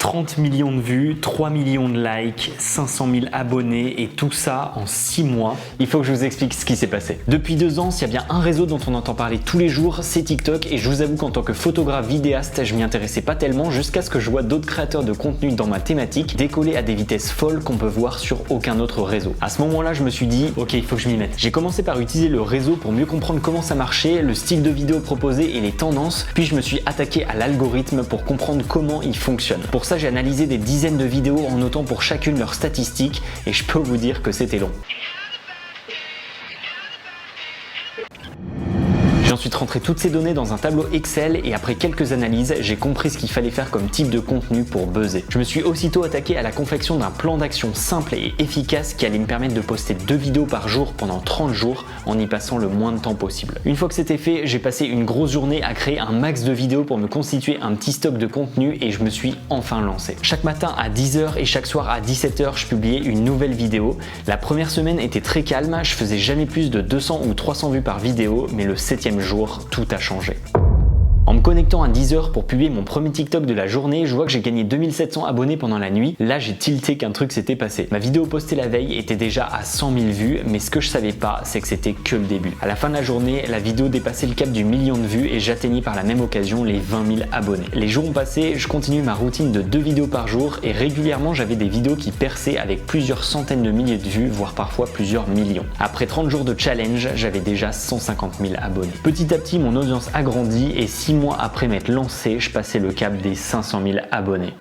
30 millions de vues, 3 millions de likes, 500 000 abonnés et tout ça en 6 mois. Il faut que je vous explique ce qui s'est passé. Depuis 2 ans, s'il y a bien un réseau dont on entend parler tous les jours, c'est TikTok, et je vous avoue qu'en tant que photographe vidéaste, je m'y intéressais pas tellement jusqu'à ce que je vois d'autres créateurs de contenu dans ma thématique décoller à des vitesses folles qu'on peut voir sur aucun autre réseau. À ce moment-là, je me suis dit, ok, il faut que je m'y mette. J'ai commencé par utiliser le réseau pour mieux comprendre comment ça marchait, le style de vidéo proposé et les tendances, puis je me suis attaqué à l'algorithme pour comprendre comment il fonctionne. Pour ça, j'ai analysé des dizaines de vidéos en notant pour chacune leurs statistiques, et je peux vous dire que c'était long. J'ai ensuite rentré toutes ces données dans un tableau Excel, et après quelques analyses, j'ai compris ce qu'il fallait faire comme type de contenu pour buzzer. Je me suis aussitôt attaqué à la confection d'un plan d'action simple et efficace qui allait me permettre de poster 2 vidéos par jour pendant 30 jours en y passant le moins de temps possible. Une fois que c'était fait, j'ai passé une grosse journée à créer un max de vidéos pour me constituer un petit stock de contenu, et je me suis enfin lancé. Chaque matin à 10h et chaque soir à 17h, je publiais une nouvelle vidéo. La première semaine était très calme, je faisais jamais plus de 200 ou 300 vues par vidéo, mais le 7e jour, tout a changé. En me connectant à 10h pour publier mon premier TikTok de la journée, je vois que j'ai gagné 2700 abonnés pendant la nuit. Là, j'ai tilté qu'un truc s'était passé. Ma vidéo postée la veille était déjà à 100 000 vues, mais ce que je savais pas, c'est que c'était que le début. À la fin de la journée, la vidéo dépassait le cap du million de vues et j'atteignais par la même occasion les 20 000 abonnés. Les jours ont passé, je continue ma routine de 2 vidéos par jour, et régulièrement j'avais des vidéos qui perçaient avec plusieurs centaines de milliers de vues, voire parfois plusieurs millions. Après 30 jours de challenge, j'avais déjà 150 000 abonnés. Petit à petit, mon audience a grandi, et 6 mois après m'être lancé, je passais le cap des 500 000 abonnés.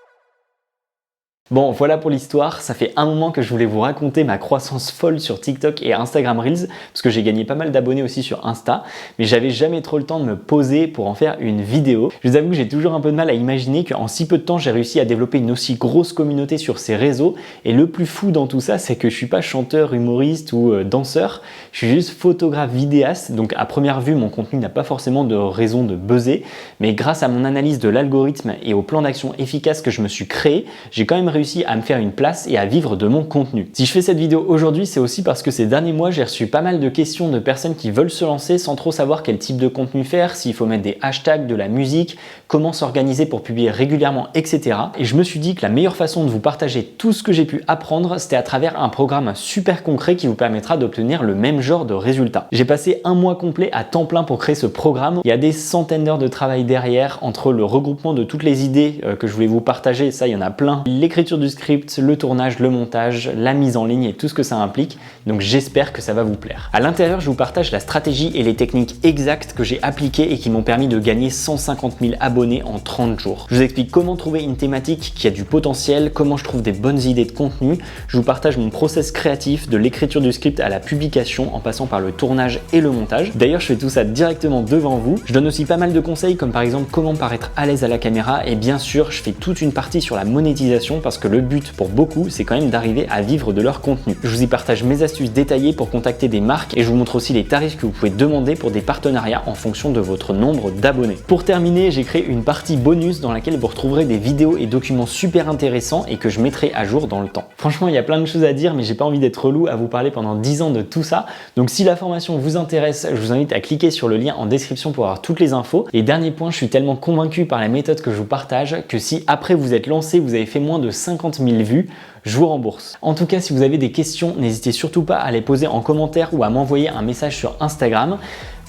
Bon, voilà pour l'histoire. Ça fait un moment que je voulais vous raconter ma croissance folle sur TikTok et Instagram Reels, parce que j'ai gagné pas mal d'abonnés aussi sur Insta, mais j'avais jamais trop le temps de me poser pour en faire une vidéo. Je vous avoue que j'ai toujours un peu de mal à imaginer qu'en si peu de temps, j'ai réussi à développer une aussi grosse communauté sur ces réseaux, et le plus fou dans tout ça, c'est que je suis pas chanteur, humoriste ou danseur, je suis juste photographe vidéaste, donc à première vue, mon contenu n'a pas forcément de raison de buzzer, mais grâce à mon analyse de l'algorithme et au plan d'action efficace que je me suis créé, j'ai quand même réussi à me faire une place et à vivre de mon contenu. Si je fais cette vidéo aujourd'hui, c'est aussi parce que ces derniers mois, j'ai reçu pas mal de questions de personnes qui veulent se lancer sans trop savoir quel type de contenu faire, s'il faut mettre des hashtags, de la musique, comment s'organiser pour publier régulièrement, etc. Et je me suis dit que la meilleure façon de vous partager tout ce que j'ai pu apprendre, c'était à travers un programme super concret qui vous permettra d'obtenir le même genre de résultats. J'ai passé un mois complet à temps plein pour créer ce programme. Il y a des centaines d'heures de travail derrière, entre le regroupement de toutes les idées que je voulais vous partager, ça il y en a plein, l'écriture du script, le tournage, le montage, la mise en ligne et tout ce que ça implique. Donc j'espère que ça va vous plaire. À l'intérieur, je vous partage la stratégie et les techniques exactes que j'ai appliquées et qui m'ont permis de gagner 150 000 abonnés en 30 jours. Je vous explique comment trouver une thématique qui a du potentiel, comment je trouve des bonnes idées de contenu. Je vous partage mon process créatif de l'écriture du script à la publication en passant par le tournage et le montage. D'ailleurs, je fais tout ça directement devant vous. Je donne aussi pas mal de conseils comme par exemple comment paraître à l'aise à la caméra, et bien sûr, je fais toute une partie sur la monétisation parce que le but pour beaucoup, c'est quand même d'arriver à vivre de leur contenu. Je vous y partage mes astuces détaillées pour contacter des marques, et je vous montre aussi les tarifs que vous pouvez demander pour des partenariats en fonction de votre nombre d'abonnés. Pour terminer, j'ai créé une partie bonus dans laquelle vous retrouverez des vidéos et documents super intéressants et que je mettrai à jour dans le temps. Franchement, il y a plein de choses à dire, mais j'ai pas envie d'être relou à vous parler pendant 10 ans de tout ça. Donc si la formation vous intéresse, je vous invite à cliquer sur le lien en description pour avoir toutes les infos. Et dernier point, je suis tellement convaincu par la méthode que je vous partage que si après vous êtes lancé, vous avez fait moins de 50 000 vues, je vous rembourse. En tout cas, si vous avez des questions, n'hésitez surtout pas à les poser en commentaire ou à m'envoyer un message sur Instagram.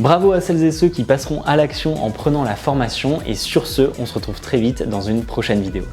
Bravo à celles et ceux qui passeront à l'action en prenant la formation, et sur ce, on se retrouve très vite dans une prochaine vidéo.